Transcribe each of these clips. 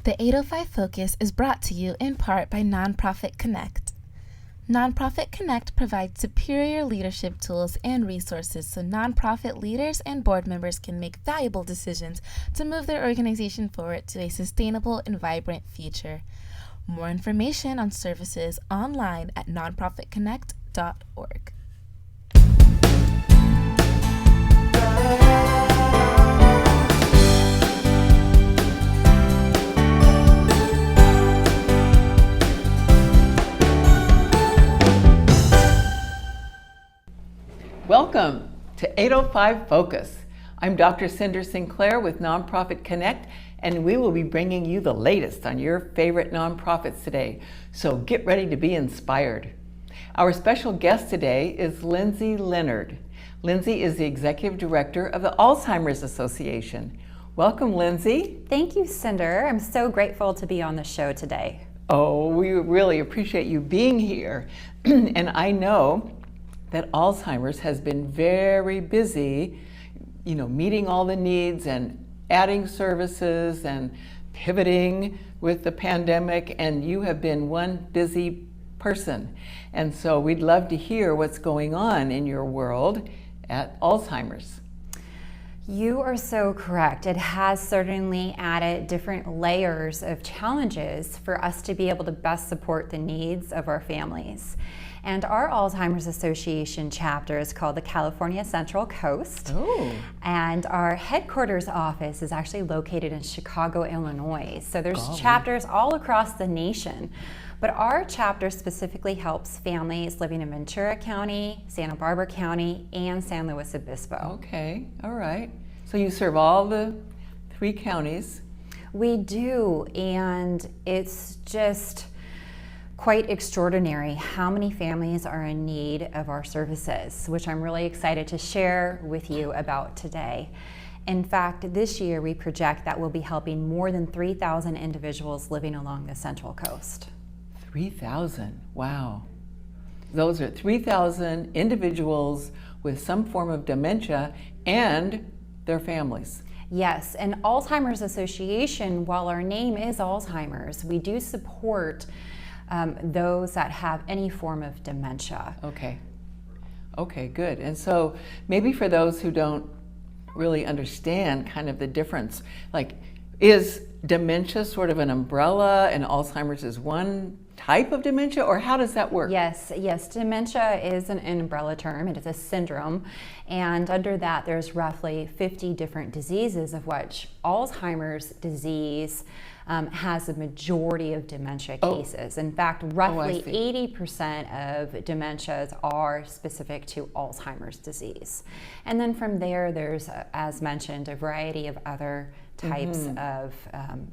The 805 Focus is brought to you in part by Nonprofit Connect. Nonprofit Connect provides superior leadership tools and resources so nonprofit leaders and board members can make valuable decisions to move their organization forward to a sustainable and vibrant future. More information on services online at nonprofitconnect.org. Welcome to 805 Focus. I'm Dr. Cinder Sinclair with Nonprofit Connect, and we will be bringing you the latest on your favorite nonprofits today. So get ready to be inspired. Our special guest today is Lindsay Leonard. Lindsay is the Executive Director of the Alzheimer's Association. Welcome, Lindsay. Thank you, Cinder. I'm so grateful to be on the show today. Oh, we really appreciate you being here. And I know that Alzheimer's has been very busy, meeting all the needs and adding services and pivoting with the pandemic, and you have been one busy person. And so we'd love to hear what's going on in your world at Alzheimer's. You are so correct. It has certainly added different layers of challenges for us to be able to best support the needs of our families. And our Alzheimer's Association chapter is called the California Central Coast. Oh. And our headquarters office is actually located in Chicago, Illinois. So there's chapters all across the nation. But our chapter specifically helps families living in Ventura County, Santa Barbara County, and San Luis Obispo. Okay, all right. So you serve all the 3 counties. We do, and it's just quite extraordinary how many families are in need of our services, which I'm really excited to share with you about today. In fact, this year we project that we'll be helping more than 3,000 individuals living along the Central Coast. 3,000, wow. Those are 3,000 individuals with some form of dementia and their families. Yes, and Alzheimer's Association, while our name is Alzheimer's, we do support those that have any form of dementia. Okay, good. And so maybe for those who don't really understand kind of the difference, like, is dementia sort of an umbrella and Alzheimer's is one type of dementia, or how does that work? Yes, dementia is an umbrella term. It is a syndrome, and under that there's roughly 50 different diseases, of which Alzheimer's disease has a majority of dementia cases. In fact, roughly 80% of dementias are specific to Alzheimer's disease. And then from there, there's, as mentioned, a variety of other types of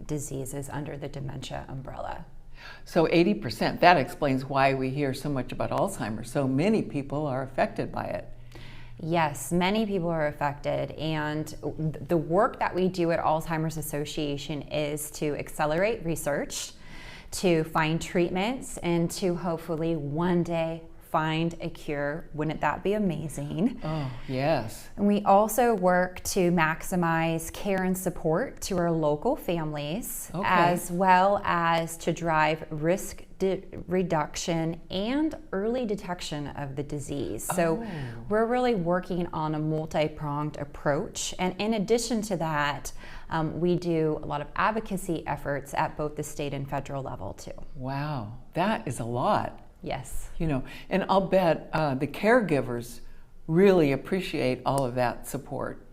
diseases under the dementia umbrella. So 80%, that explains why we hear so much about Alzheimer's. So many people are affected by it. Yes, many people are affected, and the work that we do at Alzheimer's Association is to accelerate research, to find treatments, and to hopefully one day find a cure. Wouldn't that be amazing? Oh, yes. And we also work to maximize care and support to our local families, as well as to drive risk reduction and early detection of the disease. So we're really working on a multi-pronged approach. And in addition to that, we do a lot of advocacy efforts at both the state and federal level too. Wow, that is a lot. Yes. And I'll bet the caregivers really appreciate all of that support.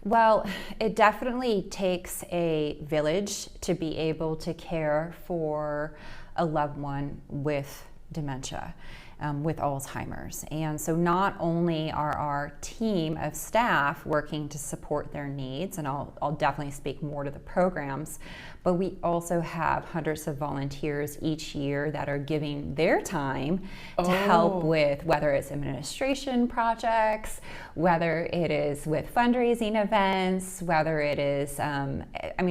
Well, it definitely takes a village to be able to care for a loved one with dementia, with Alzheimer's. And so not only are our team of staff working to support their needs, and I'll definitely speak more to the programs, but we also have hundreds of volunteers each year that are giving their time to help with whether it's administration projects, whether it is with fundraising events, whether it is,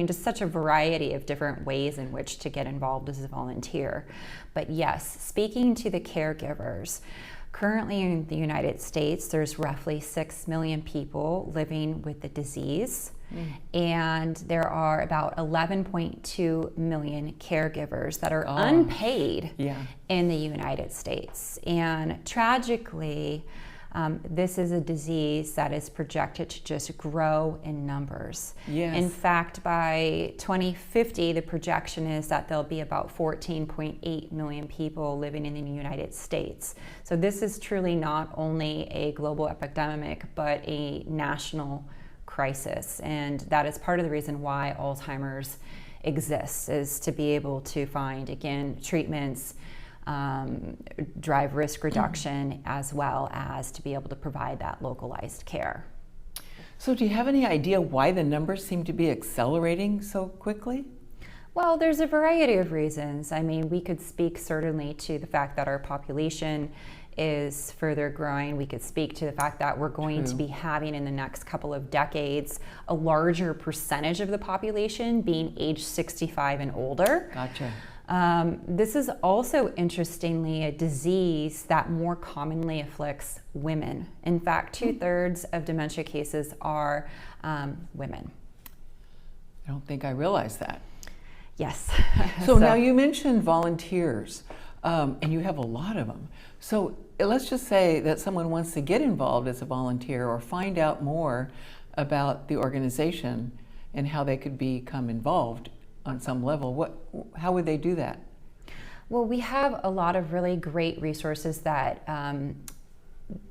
just such a variety of different ways in which to get involved as a volunteer. But yes, speaking to the caregivers, currently in the United States, there's roughly 6 million people living with the disease. And there are about 11.2 million caregivers that are unpaid in the United States. And tragically, this is a disease that is projected to just grow in numbers. Yes. In fact, by 2050, the projection is that there'll be about 14.8 million people living in the United States. So this is truly not only a global epidemic, but a national crisis. And that is part of the reason why Alzheimer's exists, is to be able to find, again, treatments, drive risk reduction, as well as to be able to provide that localized care. So do you have any idea why the numbers seem to be accelerating so quickly? Well, there's a variety of reasons. I mean, we could speak certainly to the fact that our population is further growing. We could speak to the fact that we're going to be having in the next couple of decades a larger percentage of the population being age 65 and older. Gotcha. This is also, interestingly, a disease that more commonly afflicts women. In fact, 2/3 of dementia cases are women. I don't think I realized that. Yes. So now you mentioned volunteers, and you have a lot of them. So let's just say that someone wants to get involved as a volunteer or find out more about the organization and how they could become involved on some level. How would they do that? Well, we have a lot of really great resources that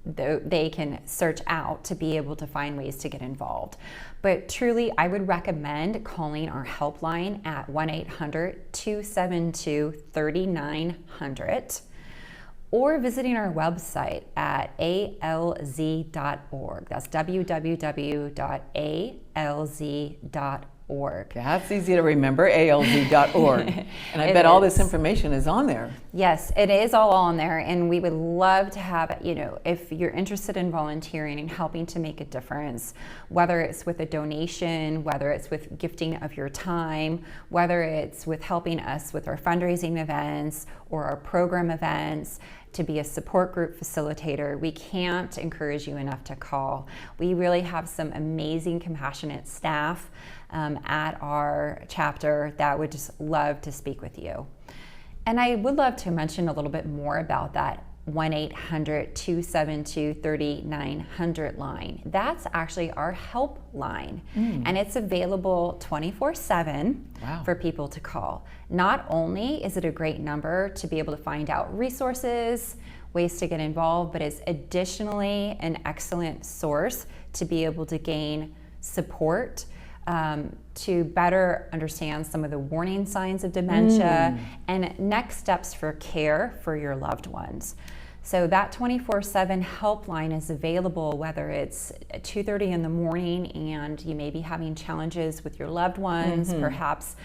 they can search out to be able to find ways to get involved. But truly, I would recommend calling our helpline at 1-800-272-3900 or visiting our website at alz.org. That's www.alz.org. That's easy to remember, alz.org. And I bet all this information is on there. Yes, it is all on there, and we would love to have, if you're interested in volunteering and helping to make a difference, whether it's with a donation, whether it's with gifting of your time, whether it's with helping us with our fundraising events or our program events, to be a support group facilitator, we can't encourage you enough to call. We really have some amazing, compassionate staff at our chapter that would just love to speak with you. And I would love to mention a little bit more about that 1-800-272-3900 line. That's actually our helpline, and it's available 24/7 for people to call. Not only is it a great number to be able to find out resources, ways to get involved, but it's additionally an excellent source to be able to gain support, to better understand some of the warning signs of dementia and next steps for care for your loved ones. So that 24/7 helpline is available whether it's 2:30 in the morning and you may be having challenges with your loved ones, perhaps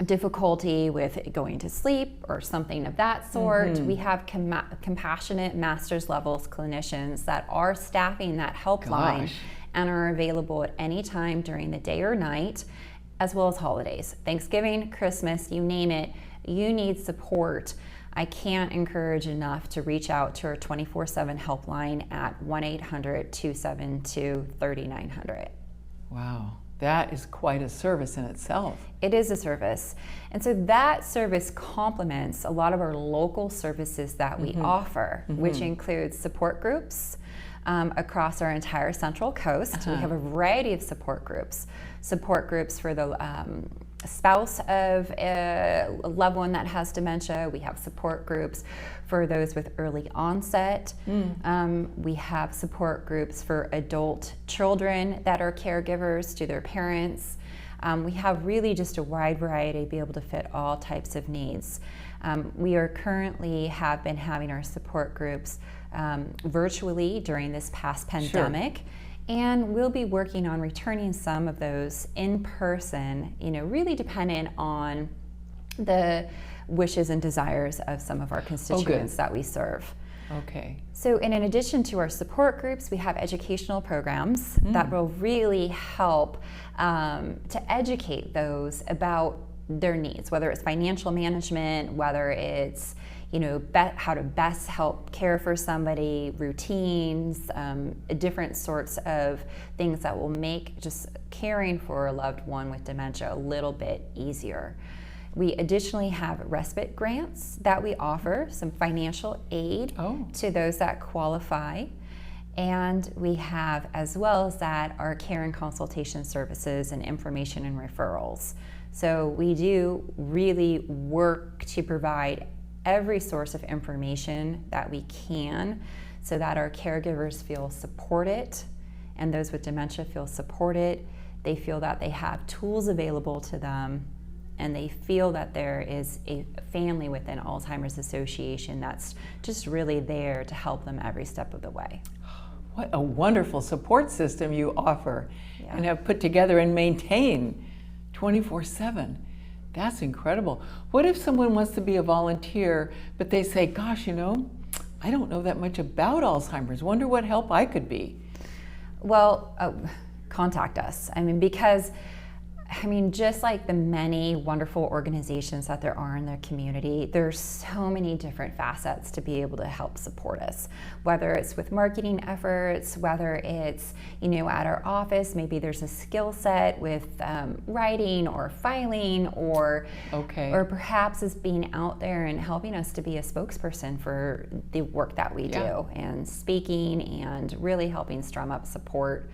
difficulty with going to sleep or something of that sort. We have compassionate master's levels clinicians that are staffing that helpline and are available at any time during the day or night, as well as holidays. Thanksgiving, Christmas, you name it, you need support. I can't encourage enough to reach out to our 24/7 helpline at 1-800-272-3900. Wow, that is quite a service in itself. It is a service. And so that service complements a lot of our local services that we offer, which includes support groups across our entire Central Coast. We have a variety of support groups for the spouse of a loved one that has dementia. We have support groups for those with early onset. We have support groups for adult children that are caregivers to their parents. We have really just a wide variety to be able to fit all types of needs. We are currently have been having our support groups virtually during this past pandemic. And we'll be working on returning some of those in person, really dependent on the wishes and desires of some of our constituents that we serve. Okay. So in addition to our support groups, we have educational programs that will really help to educate those about their needs, whether it's financial management, whether it's how to best help care for somebody, routines, different sorts of things that will make just caring for a loved one with dementia a little bit easier. We additionally have respite grants that we offer, some financial aid to those that qualify. And we have, as well as that, our care and consultation services and information and referrals. So we do really work to provide every source of information that we can so that our caregivers feel supported and those with dementia feel supported. They feel that they have tools available to them, and they feel that there is a family within Alzheimer's Association that's just really there to help them every step of the way. What a wonderful support system you offer Yeah. and have put together and maintain 24/7. That's incredible. What if someone wants to be a volunteer, but they say, gosh, I don't know that much about Alzheimer's. Wonder what help I could be? Well, contact us. Because just like the many wonderful organizations that there are in the community, there's so many different facets to be able to help support us. Whether it's with marketing efforts, whether it's, at our office, maybe there's a skill set with writing or filing, or perhaps it's being out there and helping us to be a spokesperson for the work that we do, and speaking and really helping strum up support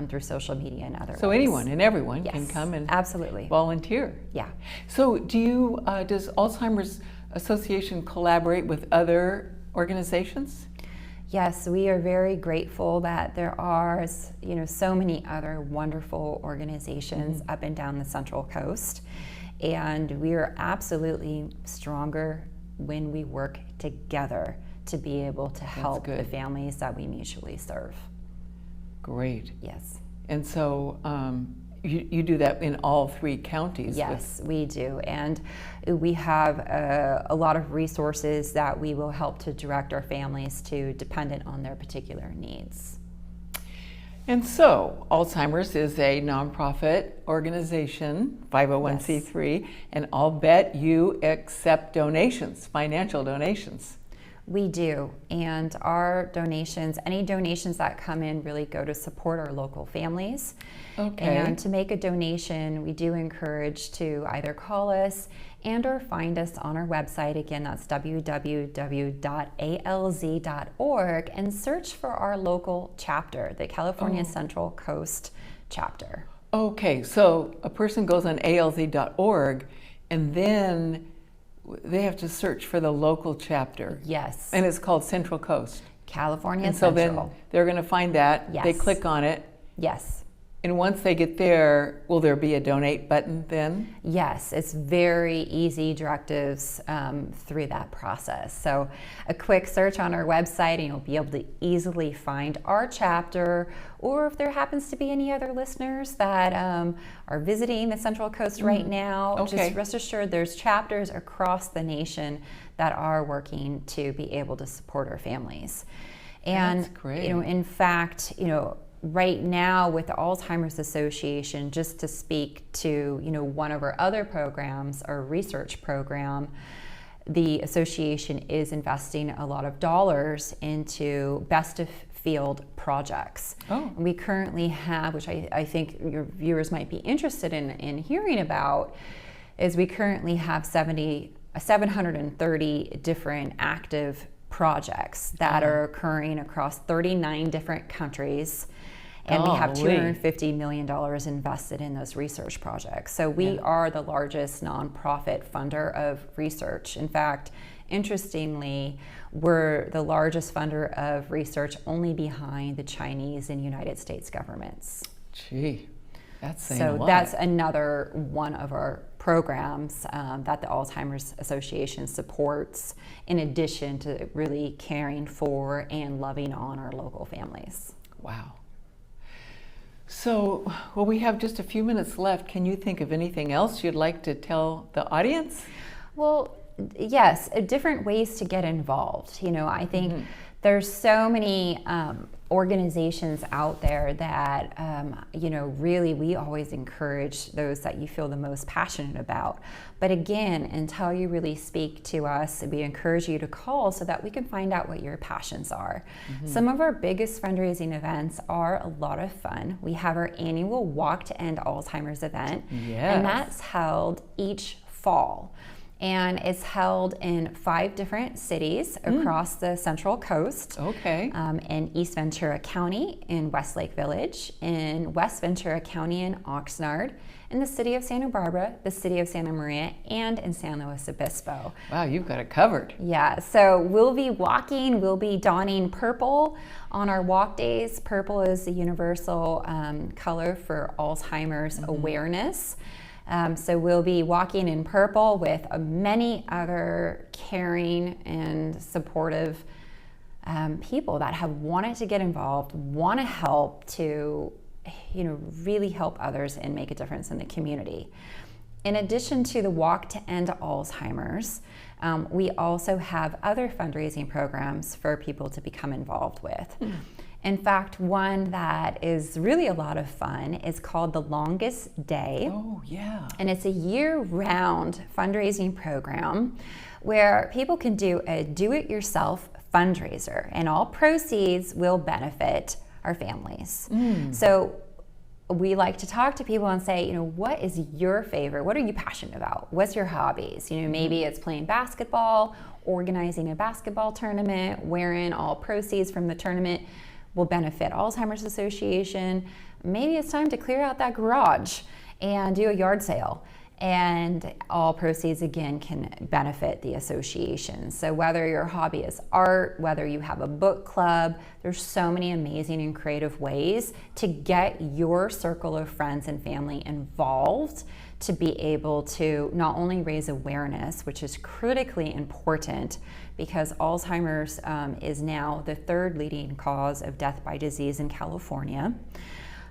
through social media and other ways. So anyone and everyone Yes, can come and absolutely volunteer. Yeah. So does Alzheimer's Association collaborate with other organizations? Yes, we are very grateful that there are, so many other wonderful organizations up and down the Central Coast, and we are absolutely stronger when we work together to be able to help the families that we mutually serve. Great. Yes. And so you do that in all 3 counties? Yes, we do. And we have a lot of resources that we will help to direct our families to, dependent on their particular needs. And so Alzheimer's is a nonprofit organization, 501c3, and I'll bet you accept donations, financial donations. We do, and our donations, any donations that come in, really go to support our local families. And to make a donation, we do encourage to either call us and or find us on our website. Again, that's www.alz.org, and search for our local chapter, the California Central Coast chapter. Okay, so a person goes on alz.org and then they have to search for the local chapter. Yes. And it's called Central Coast. California and so Central. Then they're going to find that. Yes. They click on it. Yes. And once they get there, will there be a donate button then? Yes, it's very easy directives through that process. So a quick search on our website and you'll be able to easily find our chapter, or if there happens to be any other listeners that are visiting the Central Coast right now, just rest assured there's chapters across the nation that are working to be able to support our families. And that's great. In fact, right now with the Alzheimer's Association, just to speak to one of our other programs, our research program, the association is investing a lot of dollars into best of field projects. And we currently have, which I think your viewers might be interested in hearing about, is we currently have 730 different active projects that are occurring across 39 different countries. And we have $250 million invested in those research projects. So we are the largest nonprofit funder of research. In fact, interestingly, we're the largest funder of research only behind the Chinese and United States governments. Gee, that's saying a lot. So that's another one of our programs that the Alzheimer's Association supports, in addition to really caring for and loving on our local families. Wow. So, well, we have just a few minutes left. Can you think of anything else you'd like to tell the audience? Well, yes, different ways to get involved. I think There's so many organizations out there that, really we always encourage those that you feel the most passionate about. But again, until you really speak to us, we encourage you to call so that we can find out what your passions are. Some of our biggest fundraising events are a lot of fun. We have our annual Walk to End Alzheimer's event, and that's held each fall. And it's held in 5 different cities across the Central Coast. Okay. In East Ventura County, in Westlake Village, in West Ventura County in Oxnard, in the city of Santa Barbara, the city of Santa Maria, and in San Luis Obispo. Wow, you've got it covered. Yeah, so we'll be walking, we'll be donning purple on our walk days. Purple is the universal color for Alzheimer's awareness. So we'll be walking in purple with many other caring and supportive people that have wanted to get involved, want to help to, really help others and make a difference in the community. In addition to the Walk to End Alzheimer's, we also have other fundraising programs for people to become involved with. In fact, one that is really a lot of fun is called The Longest Day. Oh, yeah. And it's a year-round fundraising program where people can do a do-it-yourself fundraiser, and all proceeds will benefit our families. So we like to talk to people and say, what is your favorite? What are you passionate about? What's your hobbies? Maybe it's playing basketball, organizing a basketball tournament, wherein all proceeds from the tournament will benefit Alzheimer's Association. Maybe it's time to clear out that garage and do a yard sale. And all proceeds, again, can benefit the association. So whether your hobby is art, whether you have a book club, there's so many amazing and creative ways to get your circle of friends and family involved to be able to not only raise awareness, which is critically important because Alzheimer's is now the 3rd leading cause of death by disease in California,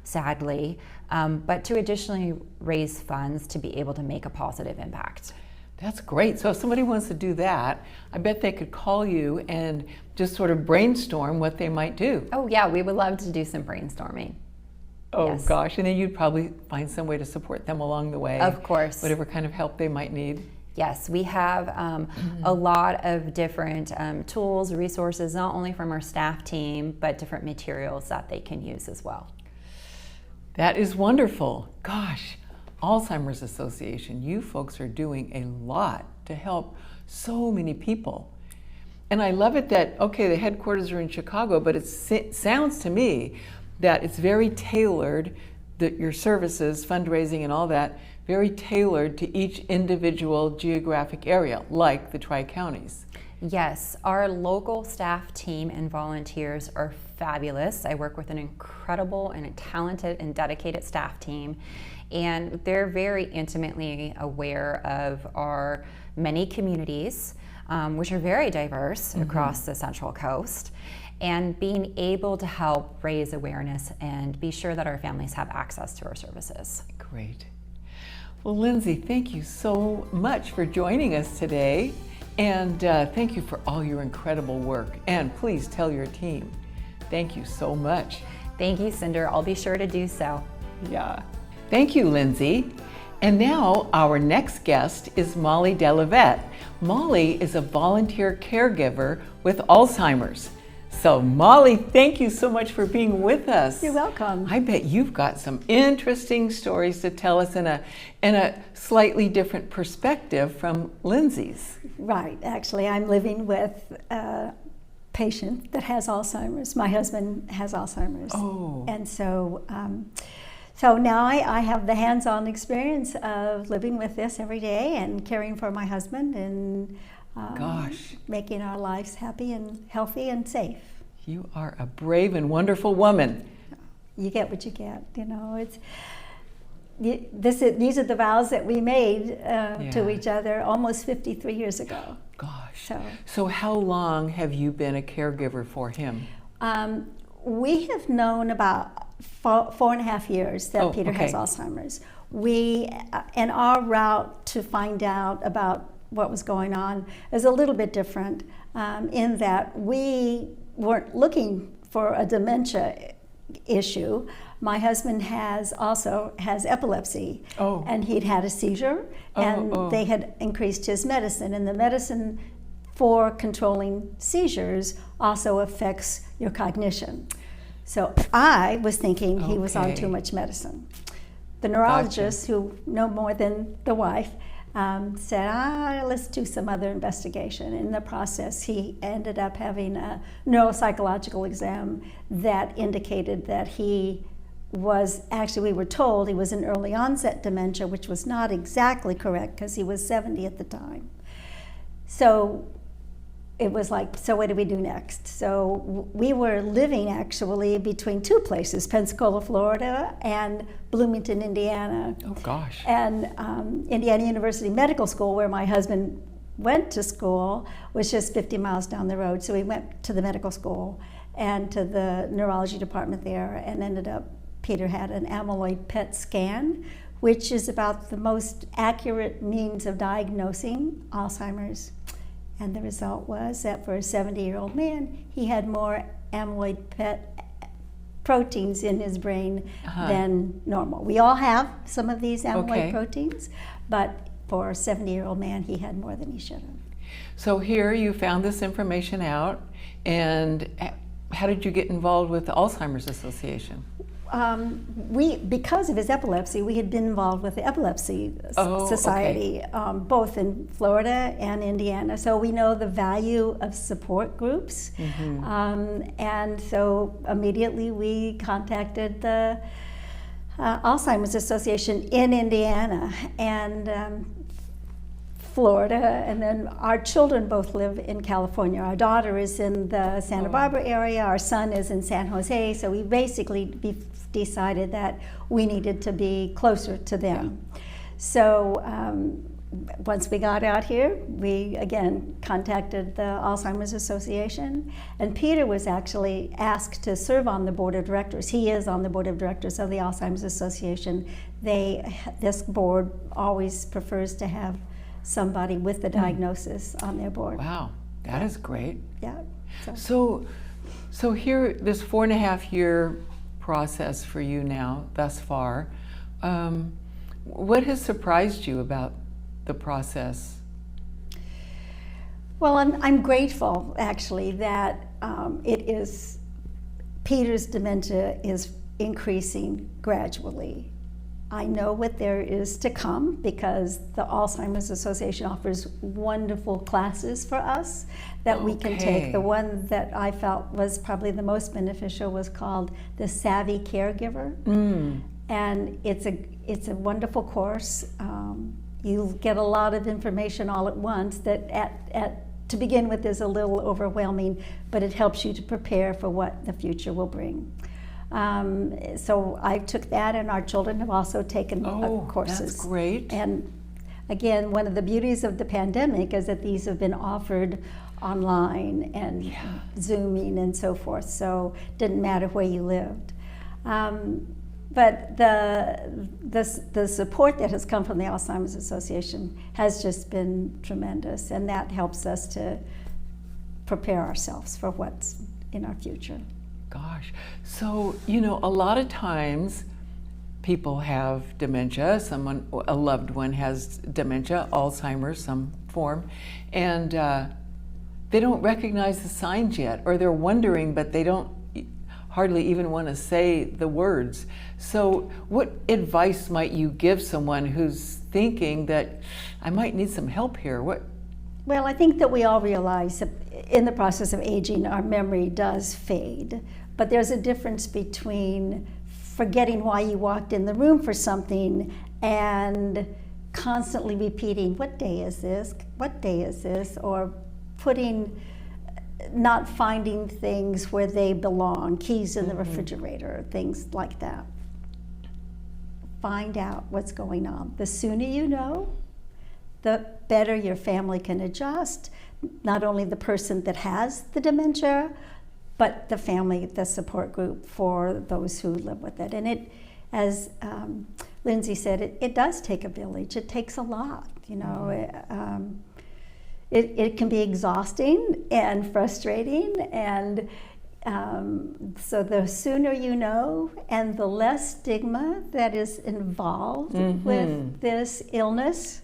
sadly, but to additionally raise funds to be able to make a positive impact. That's great. So if somebody wants to do that, I bet they could call you and just sort of brainstorm what they might do. Oh yeah, we would love to do some brainstorming. Oh Yes. gosh, and then you'd probably find some way to support them along the way. Of course. Whatever kind of help they might need. Yes, we have a lot of different tools, resources, not only from our staff team, but different materials that they can use as well. That is wonderful. Gosh, Alzheimer's Association, you folks are doing a lot to help so many people. And I love it that, okay, the headquarters are in Chicago, but it sounds to me that it's very tailored, that your services, fundraising and all that, very tailored to each individual geographic area, like the Tri-Counties. Yes, our local staff team and volunteers are fabulous. I work with an incredible and talented and dedicated staff team, and they're very intimately aware of our many communities, which are very diverse across the Central Coast, and being able to help raise awareness and be sure that our families have access to our services. Great. Well, Lindsay, thank you so much for joining us today. And thank you for all your incredible work. And please tell your team. Thank you so much. Thank you, Cinder. I'll be sure to do so. Yeah. Thank you, Lindsay. And now our next guest is Molly Delavette. Molly is a volunteer caregiver with Alzheimer's. So Molly, thank you so much for being with us. You're welcome. I bet you've got some interesting stories to tell us in a slightly different perspective from Lindsay's. Right. Actually, I'm living with a patient that has Alzheimer's. My husband has Alzheimer's. Oh. And so now I have the hands-on experience of living with this every day and caring for my husband and Gosh. making our lives happy and healthy and safe. You are a brave and wonderful woman. You get what you get, These are the vows that we made to each other almost 53 years ago. Gosh. So So how long have you been a caregiver for him? we have known about 4.5 years that Oh, Peter okay. has Alzheimer's. We, in our route to find out about what was going on, is a little bit different in that we weren't looking for a dementia issue. My husband has epilepsy, and he'd had a seizure, and they had increased his medicine, and the medicine for controlling seizures also affects your cognition. So I was thinking he was on too much medicine. The neurologist, who know more than the wife, said, let's do some other investigation. In the process, he ended up having a neuropsychological exam that indicated that he was, actually we were told he was an early onset dementia, which was not exactly correct because he was 70 at the time. So it was like, so what do we do next? So we were living actually between two places, Pensacola, Florida, and Bloomington, Indiana. Oh gosh. And Indiana University Medical School, where my husband went to school, was just 50 miles down the road. So we went to the medical school and to the neurology department there, and ended up, Peter had an amyloid PET scan, which is about the most accurate means of diagnosing Alzheimer's. And the result was that for a 70-year-old man, he had more amyloid PET proteins in his brain than normal. We all have some of these amyloid proteins, but for a 70-year-old man, he had more than he should have. So here you found this information out, and how did you get involved with the Alzheimer's Association? Because of his epilepsy, we had been involved with the Epilepsy Society, both in Florida and Indiana. So we know the value of support groups. And so immediately we contacted the Alzheimer's Association in Indiana and Florida, and then our children both live in California. Our daughter is in the Santa Barbara area, our son is in San Jose, so we basically decided that we needed to be closer to them. So once we got out here, we again contacted the Alzheimer's Association, and Peter was actually asked to serve on the board of directors. He is on the board of directors of the Alzheimer's Association. This board always prefers to have somebody with the diagnosis on their board. Wow, that is great. Yeah. So here, this 4.5-year process for you now, thus far, what has surprised you about the process? Well, I'm grateful actually that Peter's dementia is increasing gradually. I know what there is to come because the Alzheimer's Association offers wonderful classes for us that we can take. The one that I felt was probably the most beneficial was called the Savvy Caregiver. And it's a wonderful course. You get a lot of information all at once that to begin with is a little overwhelming, but it helps you to prepare for what the future will bring. So I took that, and our children have also taken courses. That's great. And again, one of the beauties of the pandemic is that these have been offered online and Zooming and so forth, so it didn't matter where you lived. But the support that has come from the Alzheimer's Association has just been tremendous, and that helps us to prepare ourselves for what's in our future. Gosh, so a lot of times people have dementia, a loved one has dementia, Alzheimer's, some form, and they don't recognize the signs yet, or they're wondering, but they don't hardly even want to say the words. So what advice might you give someone who's thinking that I might need some help here? Well, I think that we all realize that in the process of aging, our memory does fade. But there's a difference between forgetting why you walked in the room for something and constantly repeating, what day is this? What day is this? Or not finding things where they belong, keys in the refrigerator, things like that. Find out what's going on. The sooner you know, the better your family can adjust, not only the person that has the dementia, but the family, the support group for those who live with it. And it, as Lindsay said, it does take a village. It takes a lot, it can be exhausting and frustrating, and so the sooner you know and the less stigma that is involved with this illness,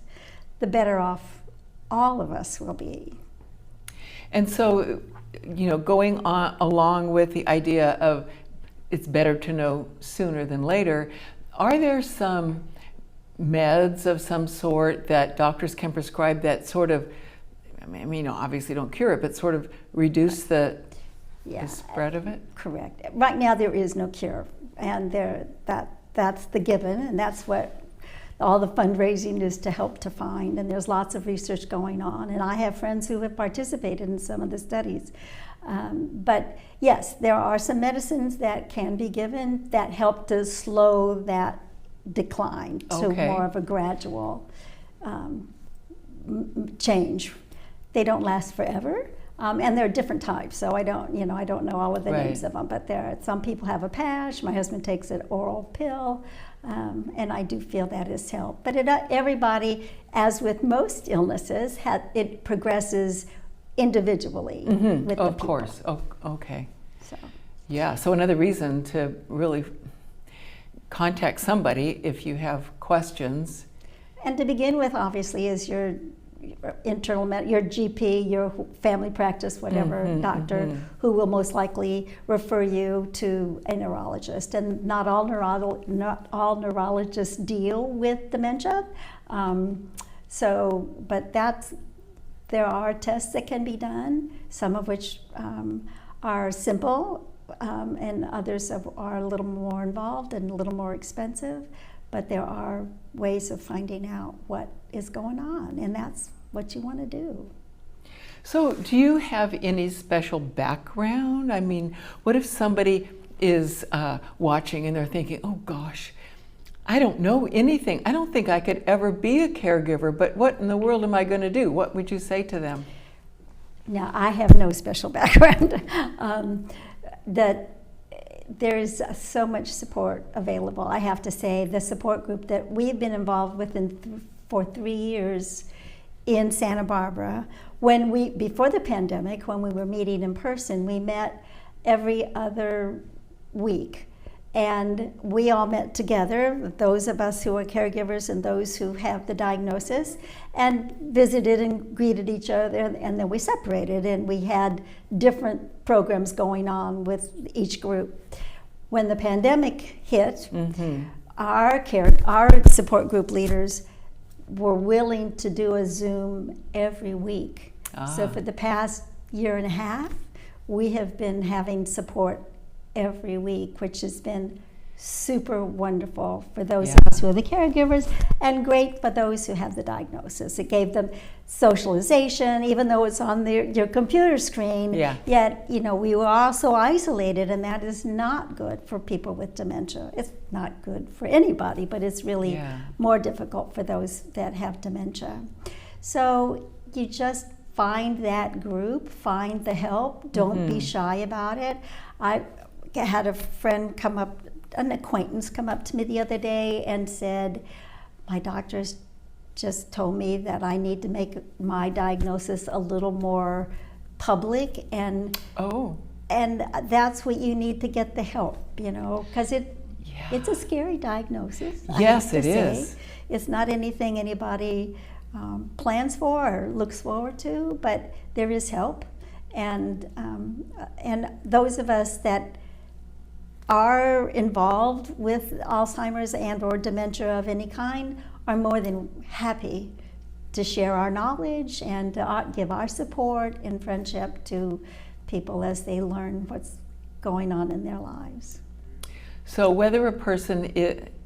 the better off all of us will be. And so, going on along with the idea of it's better to know sooner than later, are there some meds of some sort that doctors can prescribe that sort of, obviously don't cure it, but sort of reduce the spread of it? Correct. Right now there is no cure, and that's the given, and that's what all the fundraising is to help to find, and there's lots of research going on, and I have friends who have participated in some of the studies. But yes, there are some medicines that can be given that help to slow that decline to more of a gradual change. They don't last forever, and there are different types. So I don't know all of the names of them. But some people have a patch. My husband takes an oral pill, and I do feel that has helped. But everybody, as with most illnesses, it progresses individually with the people. Of course. Okay. So another reason to really contact somebody if you have questions. And to begin with, obviously, is your your GP, your family practice, whatever doctor, who will most likely refer you to a neurologist. And not all neurologists deal with dementia. But there are tests that can be done, some of which are simple, and others are a little more involved and a little more expensive. But there are ways of finding out what is going on, and that's what you want to do. So do you have any special background? I mean, what if somebody is watching and they're thinking, oh gosh, I don't know anything. I don't think I could ever be a caregiver, but what in the world am I going to do? What would you say to them? Now, I have no special background. There is so much support available. I have to say, the support group that we've been involved with for 3 years in Santa Barbara, before the pandemic, when we were meeting in person, we met every other week. And we all met together, those of us who are caregivers and those who have the diagnosis, and visited and greeted each other, and then we separated, and we had different programs going on with each group. When the pandemic hit, our support group leaders were willing to do a Zoom every week. So for the past year and a half, we have been having support every week, which has been super wonderful for those of us who are the caregivers, and great for those who have the diagnosis. It gave them socialization, even though it's on your computer screen. Yet, we were also isolated, and that is not good for people with dementia. It's not good for anybody, but it's really more difficult for those that have dementia. So you just find that group, find the help, don't be shy about it. I had a friend an acquaintance come up to me the other day and said, my doctors just told me that I need to make my diagnosis a little more public, and that's what you need to get the help, because it's a scary diagnosis. Yes, it is. It's not anything anybody plans for or looks forward to, but there is help, and those of us that are involved with Alzheimer's and or dementia of any kind are more than happy to share our knowledge and give our support and friendship to people as they learn what's going on in their lives. So whether a person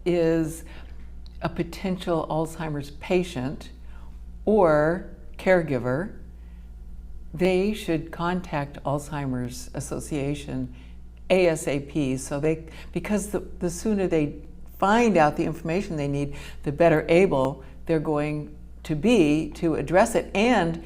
is a potential Alzheimer's patient or caregiver, they should contact Alzheimer's Association ASAP, because the sooner they find out the information they need, the better able they're going to be to address it, and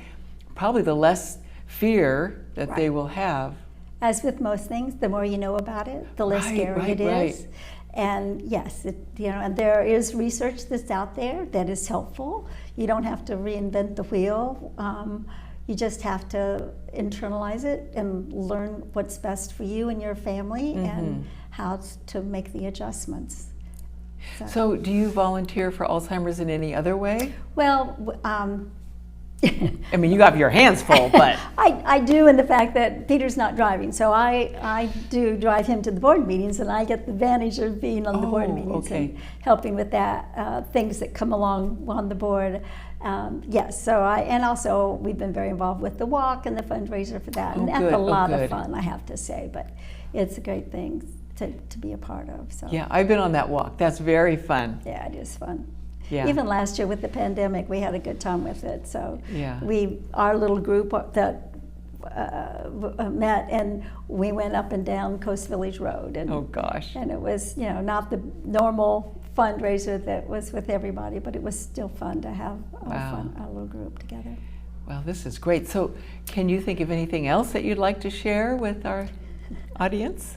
probably the less fear that they will have. As with most things, the more you know about it, the less scary it is. And yes, and there is research that's out there that is helpful. You don't have to reinvent the wheel. You just have to internalize it and learn what's best for you and your family and how to make the adjustments. So do you volunteer for Alzheimer's in any other way? Well, I mean, you have your hands full, but... I do, in the fact that Peter's not driving, so I do drive him to the board meetings, and I get the advantage of being on the board meetings and helping with that, things that come along on the board. Yes, so and also we've been very involved with the walk and the fundraiser for that, and that's a lot of fun, I have to say, but it's a great thing to be a part of. So. Yeah, I've been on that walk. That's very fun. Yeah, it is fun. Yeah. Even last year with the pandemic, we had a good time with it. So yeah. Our little group that met, and we went up and down Coast Village Road. And, oh gosh! And it was, not the normal fundraiser that was with everybody, but it was still fun to have our little group together. Well, this is great. So, can you think of anything else that you'd like to share with our audience?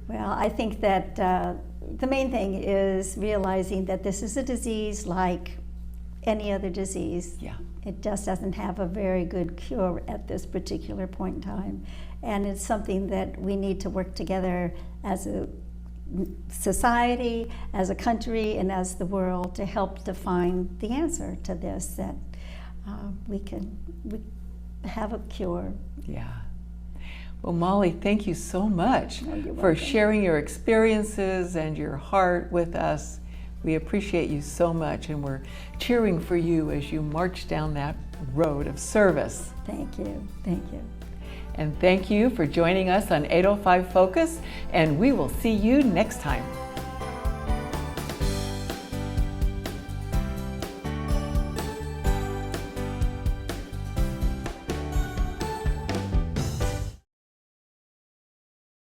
Well, I think that the main thing is realizing that this is a disease like any other disease. Yeah. It just doesn't have a very good cure at this particular point in time. And it's something that we need to work together as a society, as a country, and as the world to help to find the answer to this, that we have a cure. Yeah. Well, Molly, thank you so much for sharing your experiences and your heart with us. We appreciate you so much, and we're cheering for you as you march down that road of service. Thank you. Thank you. And thank you for joining us on 805 Focus, and we will see you next time.